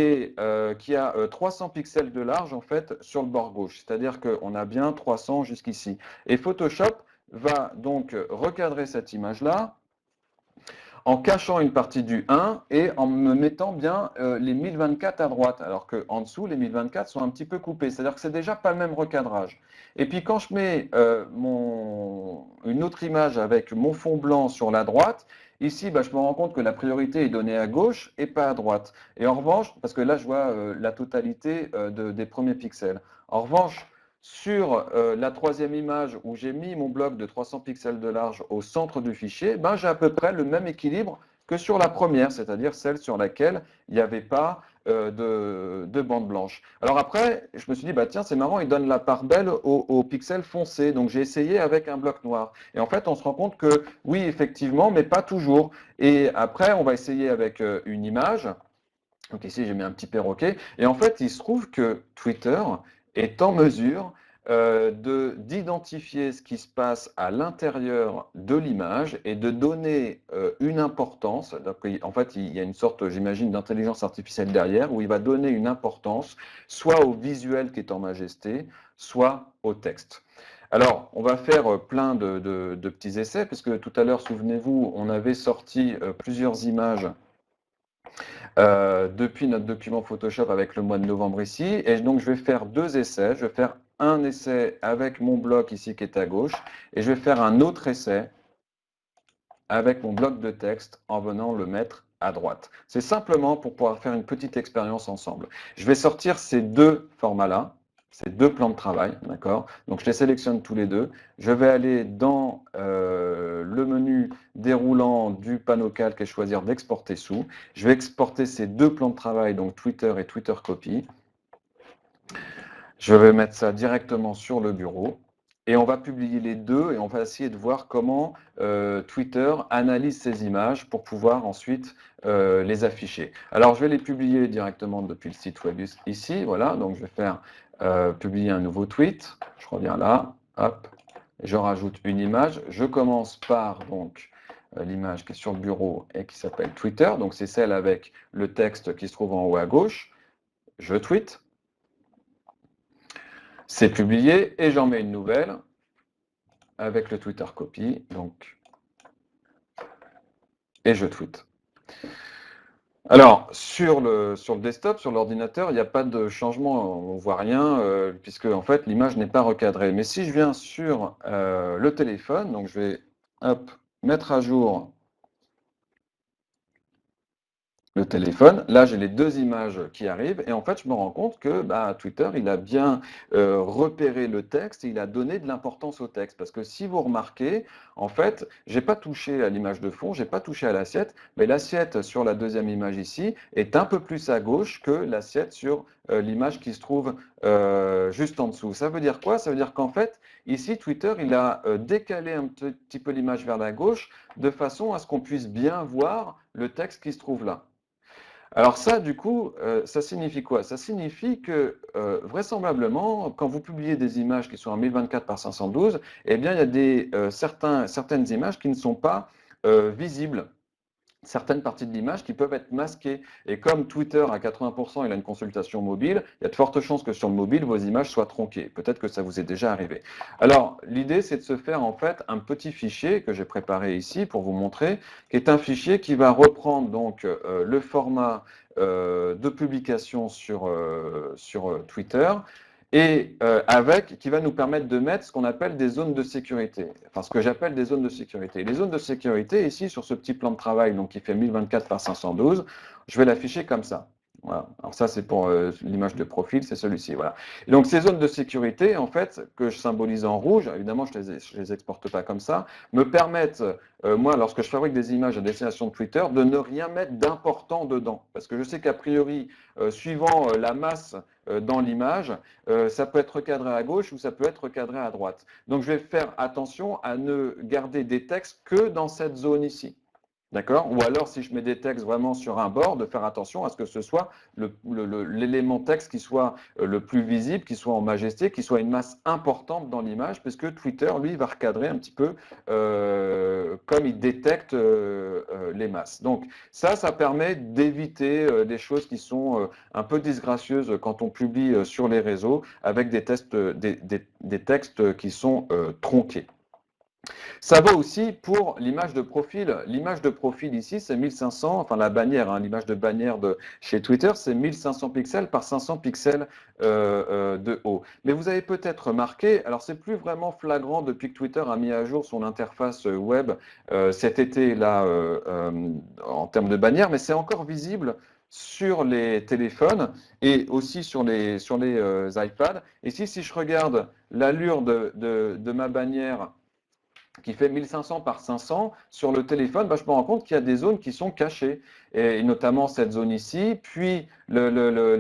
a 300 pixels de large en fait sur le bord gauche, c'est-à-dire qu'on a bien 300 jusqu'ici. Et Photoshop va donc recadrer cette image-là en cachant une partie du 1 et en me mettant bien les 1024 à droite, alors qu'en dessous, les 1024 sont un petit peu coupés, c'est-à-dire que c'est déjà pas le même recadrage. Et puis quand je mets une autre image avec mon fond blanc sur la droite, ici, je me rends compte que la priorité est donnée à gauche et pas à droite. Et en revanche, parce que là, je vois la totalité des premiers pixels. En revanche, sur la troisième image où j'ai mis mon bloc de 300 pixels de large au centre du fichier, j'ai à peu près le même équilibre que sur la première, c'est-à-dire celle sur laquelle il n'y avait pas de bande blanche. Alors après, je me suis dit, tiens, c'est marrant, il donne la part belle aux pixels foncés. Donc j'ai essayé avec un bloc noir. Et en fait, on se rend compte que oui, effectivement, mais pas toujours. Et après, on va essayer avec une image. Donc ici, j'ai mis un petit perroquet. Et en fait, il se trouve que Twitter est en mesure d'identifier ce qui se passe à l'intérieur de l'image et de donner une importance. Donc, en fait, il y a une sorte, j'imagine, d'intelligence artificielle derrière où il va donner une importance soit au visuel qui est en majesté, soit au texte. Alors, on va faire plein de petits essais, puisque tout à l'heure, souvenez-vous, on avait sorti plusieurs images depuis notre document Photoshop avec le mois de novembre ici. Et donc, je vais faire deux essais. Je vais faire un essai avec mon bloc ici qui est à gauche et je vais faire un autre essai avec mon bloc de texte en venant le mettre à droite. C'est simplement pour pouvoir faire une petite expérience ensemble. Je vais sortir ces deux formats-là. C'est 2 plans de travail, d'accord? Donc je les sélectionne tous les deux. Je vais aller dans le menu déroulant du panneau calque et choisir d'exporter sous. Je vais exporter ces 2 plans de travail, donc Twitter et Twitter Copy. Je vais mettre ça directement sur le bureau. Et on va publier les deux et on va essayer de voir comment Twitter analyse ces images pour pouvoir ensuite les afficher. Alors, je vais les publier directement depuis le site web ici. Voilà, donc je vais faire publier un nouveau tweet. Je reviens là, hop, je rajoute une image. Je commence par donc l'image qui est sur le bureau et qui s'appelle Twitter. Donc, c'est celle avec le texte qui se trouve en haut à gauche. Je tweet. C'est publié et j'en mets une nouvelle avec le Twitter copy, donc, et je tweet. Alors, sur le desktop, sur l'ordinateur, il n'y a pas de changement, on ne voit rien, puisque en fait, l'image n'est pas recadrée. Mais si je viens sur le téléphone, donc je vais hop, mettre à jour le téléphone. Là, j'ai les deux images qui arrivent et en fait, je me rends compte que Twitter, il a bien repéré le texte et il a donné de l'importance au texte. Parce que si vous remarquez, en fait, j'ai pas touché à l'image de fond, j'ai pas touché à l'assiette, mais l'assiette sur la deuxième image ici est un peu plus à gauche que l'assiette sur l'image qui se trouve juste en dessous. Ça veut dire quoi? Ça veut dire qu'en fait, ici, Twitter, il a décalé un petit peu l'image vers la gauche de façon à ce qu'on puisse bien voir le texte qui se trouve là. Alors ça, du coup, ça signifie quoi? Ça signifie que vraisemblablement, quand vous publiez des images qui sont en 1024 par 512, eh bien, il y a certaines images qui ne sont pas visibles. Certaines parties de l'image qui peuvent être masquées. Et comme Twitter à 80%, il a une consultation mobile, il y a de fortes chances que sur le mobile, vos images soient tronquées. Peut-être que ça vous est déjà arrivé. Alors, l'idée, c'est de se faire en fait un petit fichier que j'ai préparé ici pour vous montrer, qui est un fichier qui va reprendre donc le format de publication sur Twitter et qui va nous permettre de mettre ce qu'on appelle des zones de sécurité, enfin ce que j'appelle des zones de sécurité. Les zones de sécurité, ici, sur ce petit plan de travail donc, qui fait 1024 par 512, je vais l'afficher comme ça. Voilà. Alors ça, c'est pour l'image de profil, c'est celui-ci. Voilà. Et donc ces zones de sécurité, en fait, que je symbolise en rouge, évidemment, je les exporte pas comme ça, me permettent, moi, lorsque je fabrique des images à destination de Twitter, de ne rien mettre d'important dedans. Parce que je sais qu'a priori, suivant la masse dans l'image, ça peut être recadré à gauche ou ça peut être recadré à droite. Donc je vais faire attention à ne garder des textes que dans cette zone ici. D'accord? Ou alors, si je mets des textes vraiment sur un bord, de faire attention à ce que ce soit l'élément texte qui soit le plus visible, qui soit en majesté, qui soit une masse importante dans l'image, puisque Twitter, lui, va recadrer un petit peu comme il détecte les masses. Donc, ça permet d'éviter des choses qui sont un peu disgracieuses quand on publie sur les réseaux avec des textes qui sont tronqués. Ça vaut aussi pour l'image de profil. L'image de profil ici, c'est 1500, enfin la bannière, hein, l'image de bannière de chez Twitter, c'est 1500 pixels par 500 pixels de haut. Mais vous avez peut-être remarqué, alors c'est plus vraiment flagrant depuis que Twitter a mis à jour son interface web cet été là en termes de bannière, mais c'est encore visible sur les téléphones et aussi sur les iPads. Et si je regarde l'allure de ma bannière qui fait 1500 par 500 sur le téléphone, je me rends compte qu'il y a des zones qui sont cachées, et notamment cette zone ici, puis le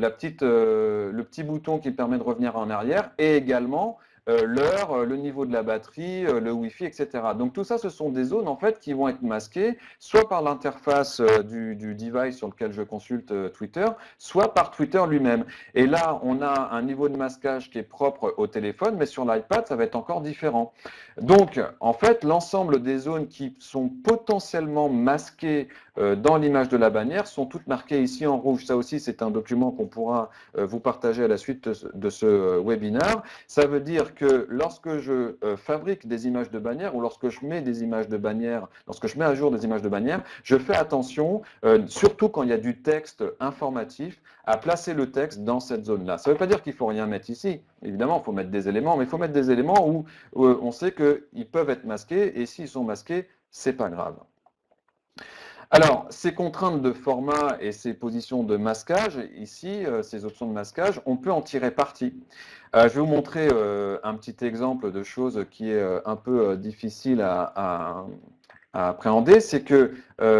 petit bouton qui permet de revenir en arrière, et également l'heure, le niveau de la batterie, le Wi-Fi, etc. Donc tout ça, ce sont des zones en fait qui vont être masquées, soit par l'interface du device sur lequel je consulte Twitter, soit par Twitter lui-même. Et là, on a un niveau de masquage qui est propre au téléphone, mais sur l'iPad, ça va être encore différent. Donc, en fait, l'ensemble des zones qui sont potentiellement masquées dans l'image de la bannière sont toutes marquées ici en rouge. Ça aussi, c'est un document qu'on pourra vous partager à la suite de ce webinaire. Ça veut dire que lorsque je fabrique des images de bannière ou lorsque je mets des images de bannière, lorsque je mets à jour des images de bannière, je fais attention, surtout quand il y a du texte informatif, à placer le texte dans cette zone-là. Ça ne veut pas dire qu'il ne faut rien mettre ici. Évidemment, il faut mettre des éléments, mais il faut mettre des éléments où on sait qu'ils peuvent être masqués, et s'ils sont masqués, ce n'est pas grave. Alors, ces contraintes de format et ces positions de masquage, ici, ces options de masquage, on peut en tirer parti. Je vais vous montrer un petit exemple de chose qui est un peu difficile à appréhender, c'est que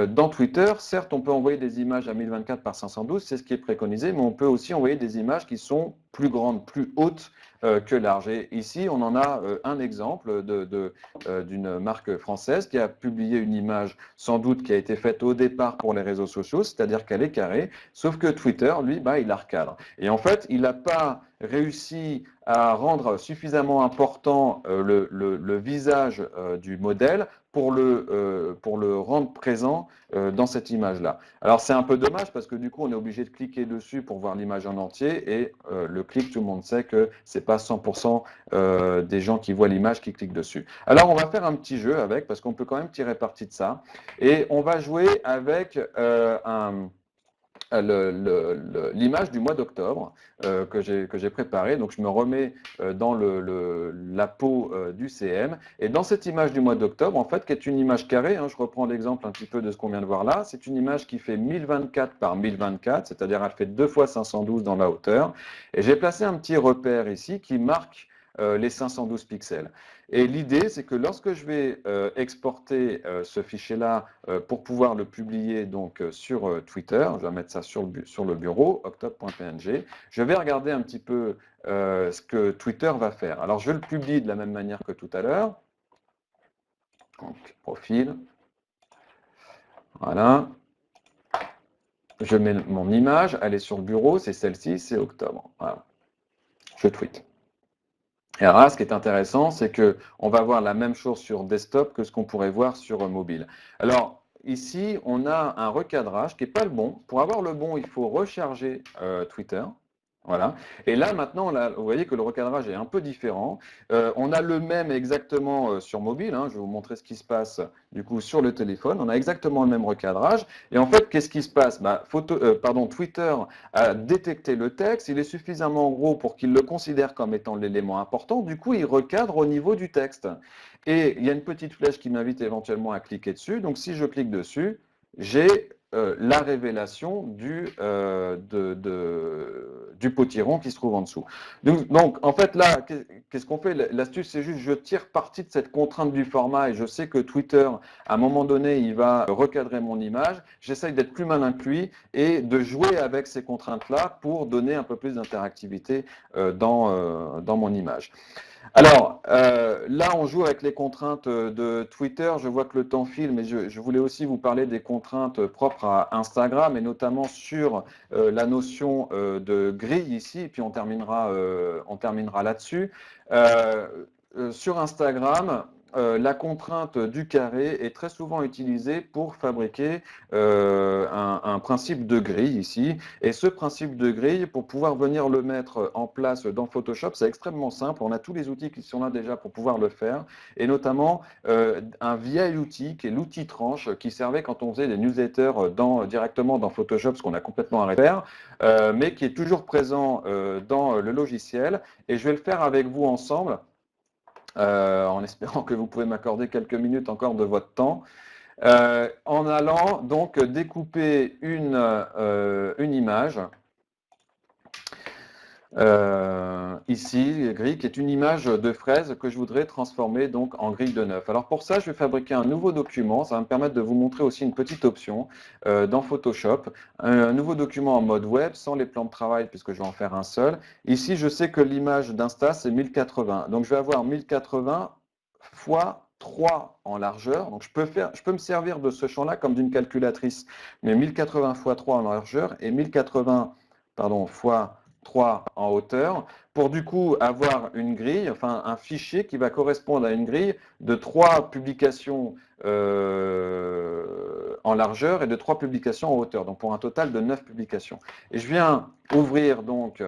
dans Twitter, certes, on peut envoyer des images à 1024 par 512, c'est ce qui est préconisé, mais on peut aussi envoyer des images qui sont plus grandes, plus hautes que larges. Et ici, on en a un exemple d'une marque française qui a publié une image, sans doute, qui a été faite au départ pour les réseaux sociaux, c'est-à-dire qu'elle est carrée, sauf que Twitter, lui, il la recadre. Et en fait, il n'a pas réussi à rendre suffisamment important le visage du modèle pour le rendre présent dans cette image-là. Alors c'est un peu dommage parce que du coup on est obligé de cliquer dessus pour voir l'image en entier et le clic, tout le monde sait que c'est pas 100% des gens qui voient l'image qui cliquent dessus. Alors on va faire un petit jeu avec parce qu'on peut quand même tirer parti de ça et on va jouer avec l'image du mois d'octobre que j'ai préparée. Donc, je me remets dans la peau du CM. Et dans cette image du mois d'octobre, en fait, qui est une image carrée, je reprends l'exemple un petit peu de ce qu'on vient de voir là, c'est une image qui fait 1024 par 1024, c'est-à-dire elle fait 2 fois 512 dans la hauteur. Et j'ai placé un petit repère ici qui marque les 512 pixels. Et l'idée, c'est que lorsque je vais exporter ce fichier-là pour pouvoir le publier donc, sur Twitter, je vais mettre ça sur le bureau, octobre.png, je vais regarder un petit peu ce que Twitter va faire. Alors, je le publie de la même manière que tout à l'heure. Donc, profil. Voilà. Je mets mon image, elle est sur le bureau, c'est celle-ci, c'est octobre. Voilà. Je tweet. Et alors là, ce qui est intéressant, c'est qu'on va voir la même chose sur desktop que ce qu'on pourrait voir sur mobile. Alors, ici, on a un recadrage qui n'est pas le bon. Pour avoir le bon, il faut recharger Twitter. Voilà. Et là, maintenant, là, vous voyez que le recadrage est un peu différent. On a le même exactement sur mobile. Je vais vous montrer ce qui se passe du coup sur le téléphone. On a exactement le même recadrage. Et en fait, qu'est-ce qui se passe? Twitter a détecté le texte. Il est suffisamment gros pour qu'il le considère comme étant l'élément important. Du coup, il recadre au niveau du texte. Et il y a une petite flèche qui m'invite éventuellement à cliquer dessus. Donc, si je clique dessus, j'ai la révélation du potiron qui se trouve en dessous. Donc, en fait, là, qu'est-ce qu'on fait? L'astuce, c'est juste, je tire parti de cette contrainte du format et je sais que Twitter, à un moment donné, il va recadrer mon image. J'essaye d'être plus malin que lui et de jouer avec ces contraintes-là pour donner un peu plus d'interactivité dans mon image. Alors, là, on joue avec les contraintes de Twitter. Je vois que le temps file, mais je voulais aussi vous parler des contraintes propres à Instagram, et notamment sur la notion de grille ici, et puis on terminera là-dessus. Sur Instagram, la contrainte du carré est très souvent utilisée pour fabriquer un principe de grille ici. Et ce principe de grille, pour pouvoir venir le mettre en place dans Photoshop, c'est extrêmement simple. On a tous les outils qui sont là déjà pour pouvoir le faire. Et notamment un vieil outil qui est l'outil tranche qui servait quand on faisait des newsletters directement dans Photoshop, ce qu'on a complètement arrêté de faire, mais qui est toujours présent dans le logiciel. Et je vais le faire avec vous ensemble. En espérant que vous pouvez m'accorder quelques minutes encore de votre temps, en allant donc découper une image, ici, grille, qui est une image de fraise que je voudrais transformer donc en grille de 9. Alors pour ça, je vais fabriquer un nouveau document. Ça va me permettre de vous montrer aussi une petite option dans Photoshop. Un nouveau document en mode web, sans les plans de travail, puisque je vais en faire un seul. Ici, je sais que l'image d'Insta, c'est 1080. Donc je vais avoir 1080 fois 3 en largeur. Donc je peux me servir de ce champ-là comme d'une calculatrice. Mais 1080 fois 3 en largeur et 1080 fois 3 en hauteur, pour du coup avoir une grille, enfin un fichier qui va correspondre à une grille de 3 publications en largeur et de 3 publications en hauteur, donc pour un total de 9 publications. Et je viens ouvrir donc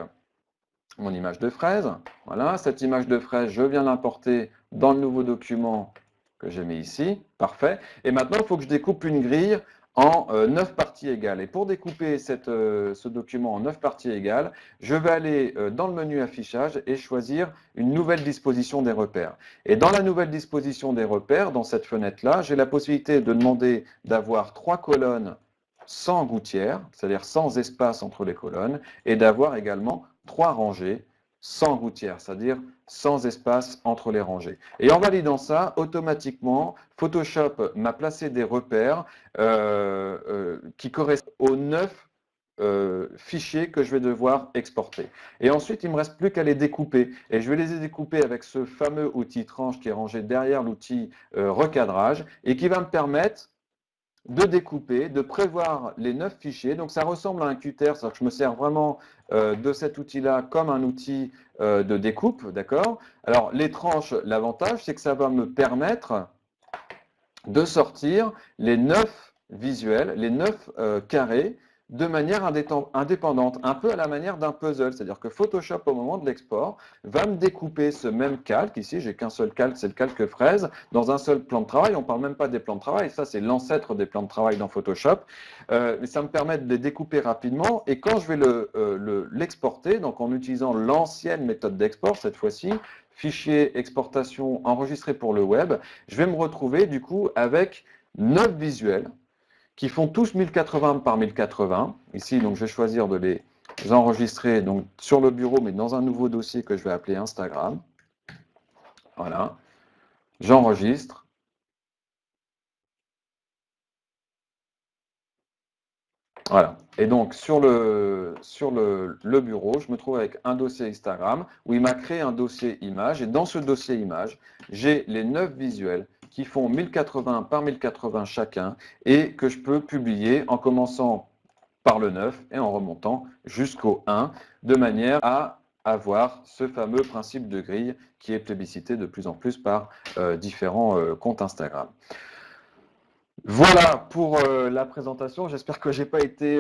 mon image de fraise. Voilà, cette image de fraise, je viens l'importer dans le nouveau document que j'ai mis ici. Parfait. Et maintenant, il faut que je découpe une grille en 9 parties égales. Et pour découper ce document en 9 parties égales, je vais aller dans le menu affichage et choisir une nouvelle disposition des repères. Et dans la nouvelle disposition des repères, dans cette fenêtre-là, j'ai la possibilité de demander d'avoir 3 colonnes sans gouttière, c'est-à-dire sans espace entre les colonnes, et d'avoir également 3 rangées sans gouttière, c'est-à-dire sans espace entre les rangées. Et en validant ça, automatiquement, Photoshop m'a placé des repères qui correspondent aux 9 fichiers que je vais devoir exporter. Et ensuite, il ne me reste plus qu'à les découper. Et je vais les découper avec ce fameux outil tranche qui est rangé derrière l'outil recadrage et qui va me permettre de découper, de prévoir les 9 fichiers. Donc ça ressemble à un cutter, c'est-à-dire que je me sers vraiment de cet outil-là comme un outil de découpe, d'accord? Alors les tranches, l'avantage, c'est que ça va me permettre de sortir les 9 visuels, les 9 carrés, de manière indépendante, un peu à la manière d'un puzzle. C'est-à-dire que Photoshop, au moment de l'export, va me découper ce même calque. Ici, j'ai qu'un seul calque, c'est le calque fraise, dans un seul plan de travail. On ne parle même pas des plans de travail. Ça, c'est l'ancêtre des plans de travail dans Photoshop. Mais ça me permet de les découper rapidement. Et quand je vais l'exporter, donc en utilisant l'ancienne méthode d'export, cette fois-ci, fichier exportation enregistré pour le web, je vais me retrouver du coup avec 9 visuels qui font tous 1080 par 1080. Ici, donc, je vais choisir de les enregistrer donc, sur le bureau, mais dans un nouveau dossier que je vais appeler Instagram. Voilà. J'enregistre. Voilà. Et donc, sur le bureau, je me trouve avec un dossier Instagram où il m'a créé un dossier image. Et dans ce dossier image, j'ai les 9 visuels qui font 1080 par 1080 chacun et que je peux publier en commençant par le 9 et en remontant jusqu'au 1 de manière à avoir ce fameux principe de grille qui est plébiscité de plus en plus par différents comptes Instagram. Voilà pour la présentation. J'espère que j'ai pas été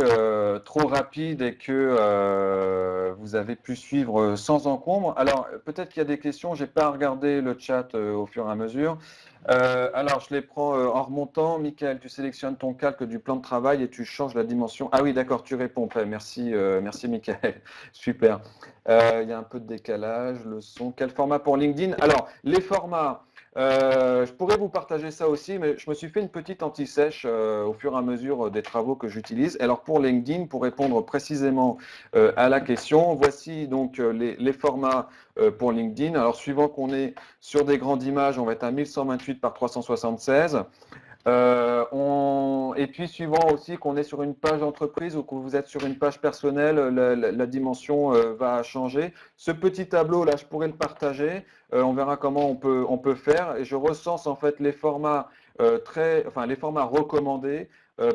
trop rapide et que vous avez pu suivre sans encombre. Alors, peut-être qu'il y a des questions. J'ai pas regardé le chat au fur et à mesure. Alors, je les prends en remontant. Michael, tu sélectionnes ton calque du plan de travail et tu changes la dimension. Ah oui, d'accord, tu réponds. Merci, merci Michael. Super. Il y a un peu de décalage, le son. Quel format pour LinkedIn? Alors, les formats. Je pourrais vous partager ça aussi, mais je me suis fait une petite anti-sèche au fur et à mesure des travaux que j'utilise. Alors pour LinkedIn, pour répondre précisément à la question, voici donc les formats pour LinkedIn. Alors suivant qu'on est sur des grandes images, on va être à 1128 par 376. Et puis suivant aussi qu'on est sur une page d'entreprise ou que vous êtes sur une page personnelle, la dimension va changer. Ce petit tableau là, je pourrais le partager. On verra comment on peut faire. Et je recense en fait les formats les formats recommandés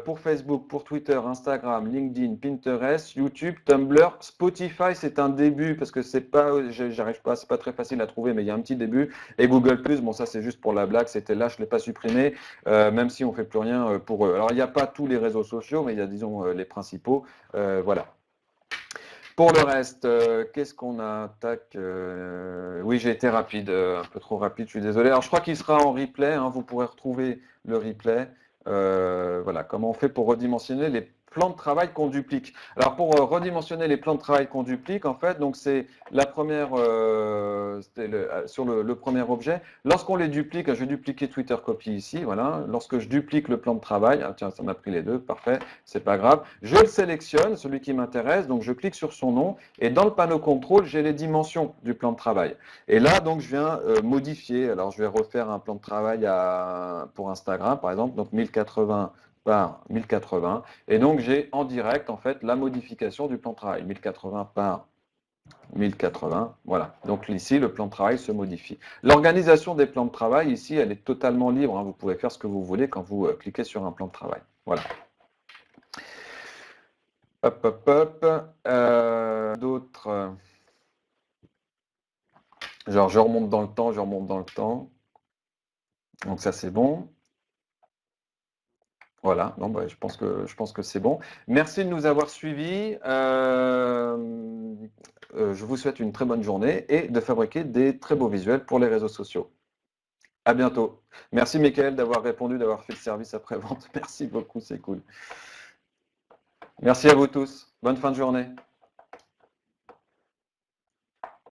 pour Facebook, pour Twitter, Instagram, LinkedIn, Pinterest, YouTube, Tumblr, Spotify. C'est un début parce que c'est pas très facile à trouver, mais il y a un petit début. Et Google+, bon ça c'est juste pour la blague, c'était là, je l'ai pas supprimé. Même si on ne fait plus rien pour eux. Alors, il n'y a pas tous les réseaux sociaux, mais il y a, disons, les principaux. Voilà. Pour le reste, qu'est-ce qu'on a? Tac, oui, j'ai été rapide, un peu trop rapide, je suis désolé. Alors, je crois qu'il sera en replay, hein, vous pourrez retrouver le replay. Voilà, comment on fait pour redimensionner les plans de travail qu'on duplique. Alors, pour redimensionner les plans de travail qu'on duplique, en fait, donc c'est la première, sur le premier objet. Lorsqu'on les duplique, je vais dupliquer Twitter copy ici, voilà. Lorsque je duplique le plan de travail, ah, tiens, ça m'a pris les deux, parfait, c'est pas grave. Je le sélectionne, celui qui m'intéresse, donc je clique sur son nom, et dans le panneau contrôle, j'ai les dimensions du plan de travail. Et là, donc, je viens modifier. Alors, je vais refaire un plan de travail pour Instagram, par exemple, donc 1080 par 1080. Et donc, j'ai en direct, en fait, la modification du plan de travail. 1080 par 1080, voilà. Donc ici, le plan de travail se modifie. L'organisation des plans de travail, ici, elle est totalement libre, hein. Vous pouvez faire ce que vous voulez quand vous cliquez sur un plan de travail. Voilà. Hop, hop, hop. D'autres. Genre, je remonte dans le temps, je remonte dans le temps. Donc ça, c'est bon. Voilà, non, bah, je pense que c'est bon. Merci de nous avoir suivis. Je vous souhaite une très bonne journée et de fabriquer des très beaux visuels pour les réseaux sociaux. À bientôt. Merci Mickaël d'avoir répondu, d'avoir fait le service après-vente. Merci beaucoup, c'est cool. Merci à vous tous. Bonne fin de journée.